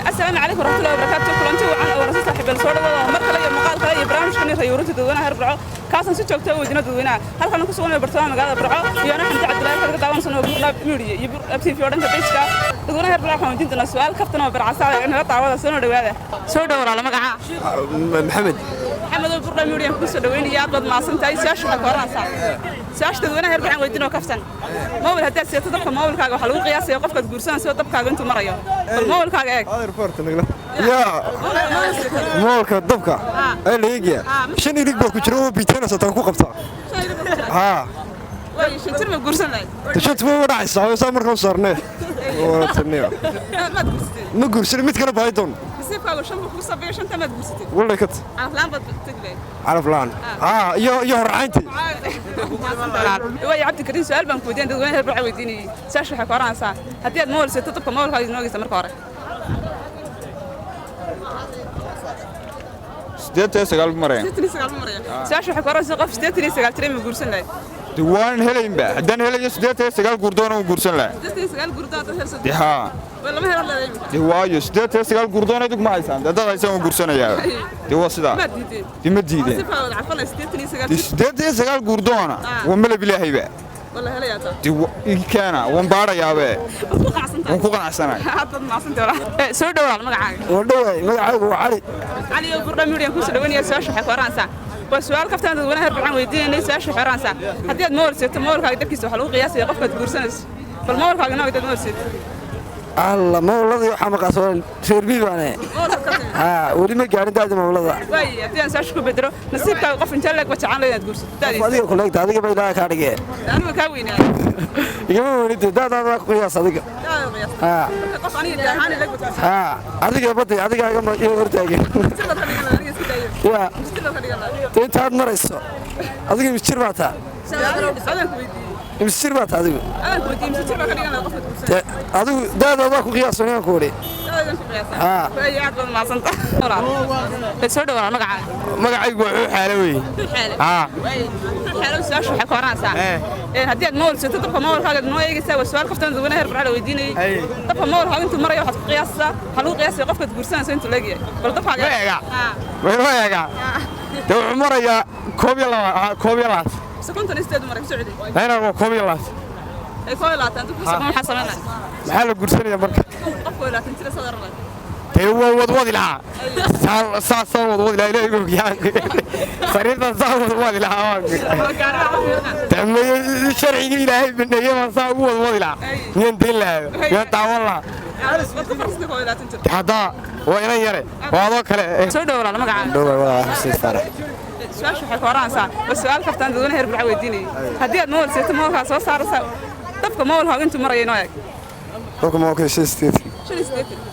السلام عليكم ورحمة الله وبركاته كلنتي وعن ورسول صاحب الصورة ومركل يوم مقال كلا برامج كني ريورت دونا هربعو كاسن سو joogto wadina dadweynaha halkan ku sugan bartamaha magaalada Burco iyo anaga inta cadlayn ka daawan sano burlaab media iyo abtiin fiidanka page-ka dadweynaha herbalaha waxaan weydiin su'aal kaftan oo barcasaada inaga taawada soo dhawaada soo dhawra magaca محمد burlaab media ku soo dhaweynaya dad maasantahay saashu ka koranaysa saashu dadweynaha herbalaha weydiin oo kaftan mobil hadaa seeto dabka mobilkaaga waxa lagu qiyaasay qofka guursanaysa dabkaaga intuu marayo bal mobilkaaga eeg يا مولك الضبكة اللي يجي شنو يركبك كجرو بيتنا ستنكو قبطة ها way shantir ma guursan lahayd تشوت مو راح يسوي سامر كم صارنا وتنيا ما قرص ميت كنا بايدون nasiibkaaga shan ku sabeeyo shanta ma guursatay ولا كت aflaan bad tagleen على فلان يا رعينتي way abdi karin su'aal baan ku weydiin dadweynaha herbalaha weydiinay saashu waxa koranaysa hadii aad mobil seeto dabka mobilkaaga noogaysa marka hore sideetan sagaal maraya saashu waxa koranaysa qof 89 tiray ma guursan lahayd diwaan helaynba haddaan helayo sideetan sagaal gurdoon oo guursan lahaa 89 gurdoon dad helso haa wala ma helaan diwaayo sideetan sagaal gurdoon aad ma haysan dad aysan guursanayaa diwa sida dima diideen nasiibkaaga aflaan 89 sideetan sagaal gurdoona waa malab ilaahayba wala helayaa diwa ikana waan baarayaaba waan ku qanacsanahay dad maasantahay soo dhawaad magacaaga ودوي ما عيب وعلي علي burlaab media ku soo dhaweynaya saashu waxa koranaysa waa su'aal kaftan dadweynaha herbalaha weydiinay saashu koranaysa hadii aad mobil seeto mobilkaaga dabkiisa waxa lagu qiyaasay qofka guursanaysa bal mobilkaaga nooga dad mobil seeto الله مولدي وحمق أصلا سيربي بانه ها ولي ما قاعد دادي مولدا واي hadii aan saashu ku bedro nasiibkaaga qof inta lag wajacaan leeyahay guursato adiga kulay adiga bay ilaa ka dhigay aniga ka weynaa iga weynid daada ku qiyaas adiga ha qof aniga ahaan lag wajacaan ha adiga badi adiga aga ma iyo hortaagay ya intaad marayso adiga misjir baata misjir baata adiga adigu daada ku qiyaasanayn ku wari ها soo dhawaad magacaaga magacaygu wuxuu xaalo weey haa xaalo saashu waxa koranaysa hadii aad mobil seeto dabka mobilkaaga noo eegaysa waa su'aal kaftan dadweynaha herbalaha weydiinay dabka mobilkaaga intuu marayo waxaad ku qiyaasaysaa waxa lagu qiyaasay qofka guursanaysa intuu leeyahay bal dabkaaga eega way eega dee wuxuu marayaa koob iyo labaad sekonton isteed maray socday ayna waa koob iyo labaad ay koob iyo labaad intuu kusoo maxaa sameynaa maxaa la guursanaya marka qofka ilaa tan tira sadar leh tee waa wadwadi lahaa saa wadwadi lahaa ilaahay ugu yaan sariirtan saa wadwadi lahaa tamay sharciga ilaahay bineeyay ma saa ugu wadwadi lahaa miyaan diin lahaa miyaan daawan lahaa hadda waa inan yare waa adoo kale soo dhawaa magacaaga dhowaa waa xuseen farax su'aashu waxay koranaysaa waa su'aal kaftan dadweynaha herbalaha weydiinay hadii aad mobil seeto mobilkaaga soo saaraysa dabka mobilkaaga intuu marayo noo eeg dadku ma ka sheesteen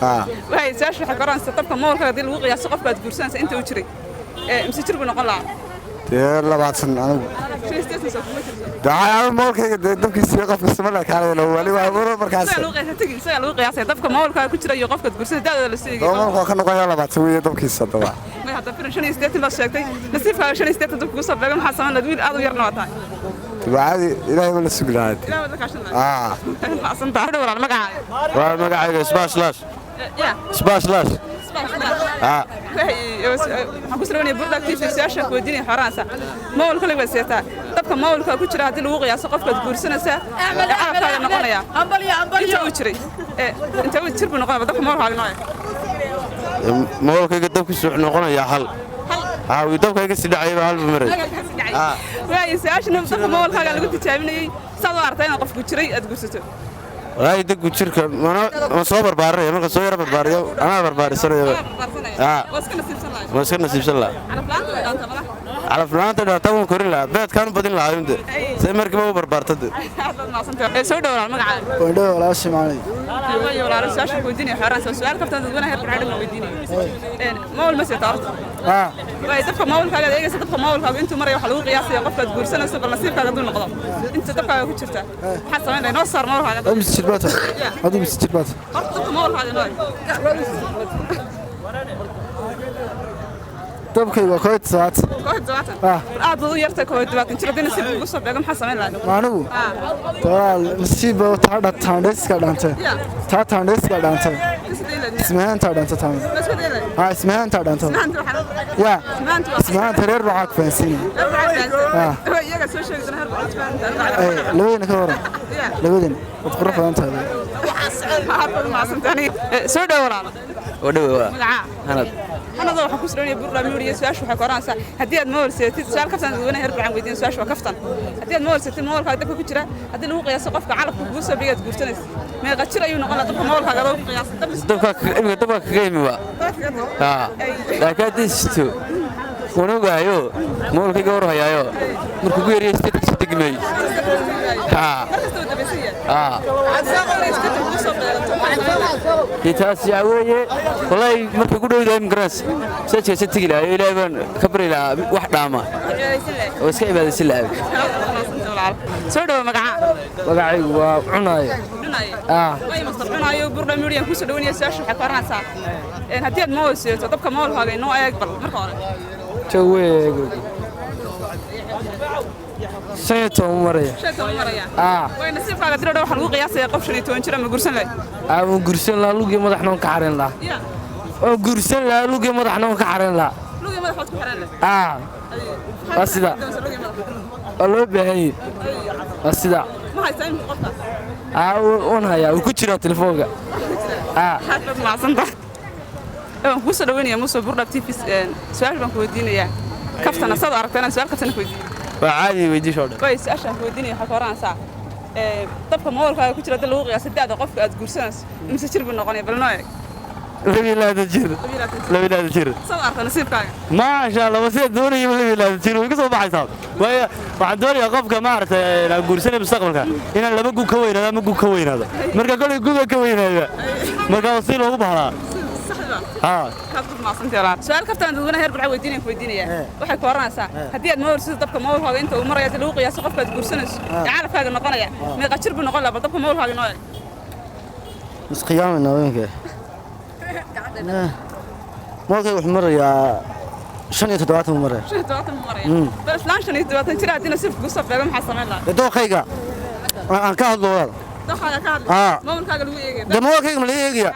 ها waxay saashu waxa koranaysa dabka mobilkaaga hadii lagu qiyaaso qofka aad guursanaysa inta uu jiray mise jirku noqon lahaa dee labaatan anigu daa moolkayga dabkiisa qofka samada kaalay wali waa waro markaas lagu qiyaasay dabka mobilkaaga ku jira iyo qofka guursanaysa daadada la siiyay moolka ka noqon labaatan weeye dabkiisa daba ma hadda firin 5 baa sheegtay nasiibkaaga 5 dabka ku soo beegan maxaa sameeyay wiil aad u yarna waa tahay وعادي إلهي ولا سجلات. أصلاً تعرف ولا مقعد. ولا مقعد سباش لاش. يا. سباش لاش. حكوس لوني بردا كتير في سياشة كوديني حراسة. ما أقول كل بس يتا. طبعا ما أقول كل كتير هذه الوقية سقف كد كورسنا سا. هذا نقولنا أنت وتشري. أنت وتشرب نقولنا طبعا ما أقول هذا ما أقول كل كتير كسر نقولنا يا حل. ها ويدوك هيك سدعي بهال بمرد. واي سياشة نبغى ما أقول كل كتير تعملي صار أرتين قف كتير أتقصته. والله دق وشركة ما صابر باري ما كصوير باري أنا برباري سنة واسكن نسيب سلا على فلان تدا تاون كوريلا بيت كانوا بدين لا يمد سمر كم بربار تد سود ولا مقعد ولا ولا سمعني ولا رساش كوديني حراسة سؤال كفتان تقولنا هيك بعد ما وديني ما المسي تعرف واي تبقى ما أقول كذا إيه تبقى ما أقول كذا أنتم مرة يحلو قياسي قفة تقول سنة سبب نصيب كذا دون نقطة أنت تبقى كتشرته حتى وين نوصل مرة هذا مستجبات هذه مستجبات تبقى ما أقول هذا dabkayga waa koob saat aad u yartay koob dabaatan jir hadii nasiib ugu soo beego maxaa samayn lahayd maanigu walaal nasiib oo taadha taandheeska dhantay taandheeska dhantay ismaanta dhantay ismaanta dhantay ya ismaanta reer waxaa faansin iyaga soo sheegay reer waxaa labadina ka waran labadina wad qurux badan tahay soo dhawaan ودوا أنا ضوء حكوس روني برا موري سواش وحكورانسا هدي المول سيتي سؤال كفتن دونا هرب عن ويدين سواش وكفتن هدي المول سيتي المول كذا كوتشرا هدي الوقيا سقف على كوسا بيجت قرتنس ما قتشرا ينقل طب المول كذا قياس دبك قيمة لكن تشتو ونوجايو مول كجورها يايو مركوب يريستك تستجمعي يتاس يعويه والله ما تقولوا ده مقراس ساتي ستي لا يلعبون كبر لا واحد عامة وسكيب هذا السلعب سودو magacay waa cunay way mastarcunaayo burda miriyan ku soo dhawnaya saashu waxa qaranaysa hadii aad moosayto dabka moolkaaga inoo eeg bal marka hore jaweego sayto maraya way nasiibkaaga diradha waxa lagu qiyaasaya qof 15 jir ama gursan leh ama gursan la lugi madaxna ka xareen la oo gursan la lugi madaxna ka xareen la lugi madaxood ku xareen leh asida loo baahan asida ma haysan qofka on haya ku jira telefoonka ma santa ku soo dhawnaya muso burda TV su'aal baan ku weydiinaya kaftana sad aragtana su'aal kaftana ku weydiin وعادي ويدي شو ده way su'aasha ku weydiinaya waxa qoranaysa dabka moolkaaga ku jira dad lagu qiyaasay da'da qofka aad guursanayso imse jir buu noqonay bal noo eeg لا تجير لا تجير sad aragtana nasiibkaaga ما شاء الله بس دوني لا تجير ويقصوا بحساب ويا waxaan doonayaa qofka ma aragtay la guursanay mustaqbalka inaan laba gu ka weynaado ama gu ka weynaado marka kale guga ka weynaado marka si loogu baahnaa سؤال كفتان دونا هرب العود دينين في الدنيا waxay ku oranaysaa hadii aad mool sida dabka moolkaaga inta uu marayo lagu qiyaaso qofka aad guursanayso yacalafkaaga noqonaya meeqa jir buu noqon lahaa dabka moolkaaga noo is qiyaamina weenka moolkay wax marayaa 75 maraya 75 maraya bas laan 75 jir hadii nasiibku soo beego maxaa sameyn lahaa dooqayga aan ka hadlo dooqayga ka hadlo moolkaaga lagu eegay moolkayga ma la eegaya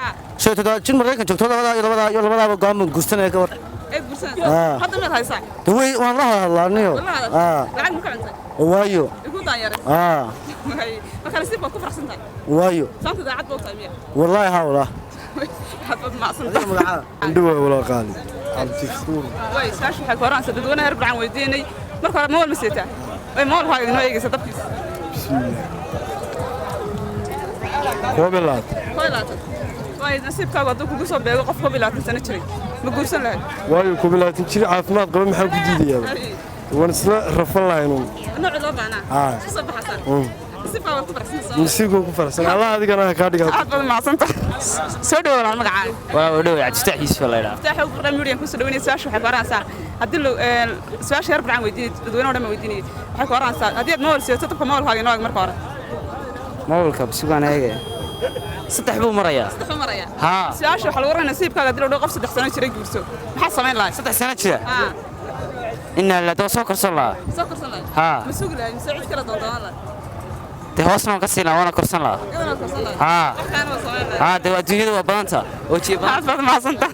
jir maraykan joogto labada go'aan guursanaya ka war hadda ma haysaa way waan la hadlaaniyo lacag ma ka cunta waayo igu daanyare ma kala sii ku farxsantahay waayo saanta daacad buu tahay wallahi hawla hadba ma santahay indhuwa wala qaali way saash waxa ku oranaysaa dadweyne herb gacan weydiinay marka hore mool ma seetaa way mool haaga inoo eegaysa dabkiisa koobelaad way nasiibkaaga hadduu kugu soo beego qof 12 sano jiray ma guursan lahayd waayo koobelaad jir caafimaad qaba maxaa ku diidayaa waan isla rafan lahaynuun nooc loo baahnaa soo baxsan nasiibkaaga ku farxsan nasiibkaaga ku farxsan allah adigana ka dhiga aad baad macsanta soo dhawaad magacaaga waa dhaw ajtaxiis walaal taxaw qura miriyan ku soo dhawaynaysa su'aasha waxay qoranaysaa hadii su'aasha herb gacan weydiinay dadweyne oo dhan weydiinay waxay qoranaysaa hadii aad mool seeto dabka moolkaaga inoo eeg marka hore moolka bisugaan eegay saddex buu marayaa ها سؤال waxa lagu oranaa nasiibkaaga dil oo qof 3 sano jiray guurso maxaa sameyn lahayd 3 sano jira inna la doo soo korsan lahaa ها masuug lahayd sacid kala doondoon de hoosna ka siina wana korsan lahaa ها de adduunyada waa badanta oo jiiba aad ma santa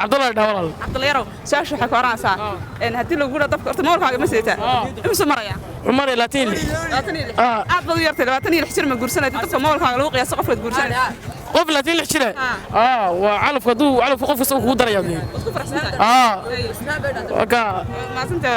Cabdullaahi Dhawal Cabdullaahi su'aal waxa ku oranaysaa in hadii lagu guuro dabka horta moolkaaga ma seetaa imse maraya عمر لاتين aad baad u yartay 26 jir ma guursanaysid dabka moolkaaga lagu qiyaaso qofka guursanaysid qof laatiin lix jira waa calaf qofka soo ku daraya isku farxsan waka ma santa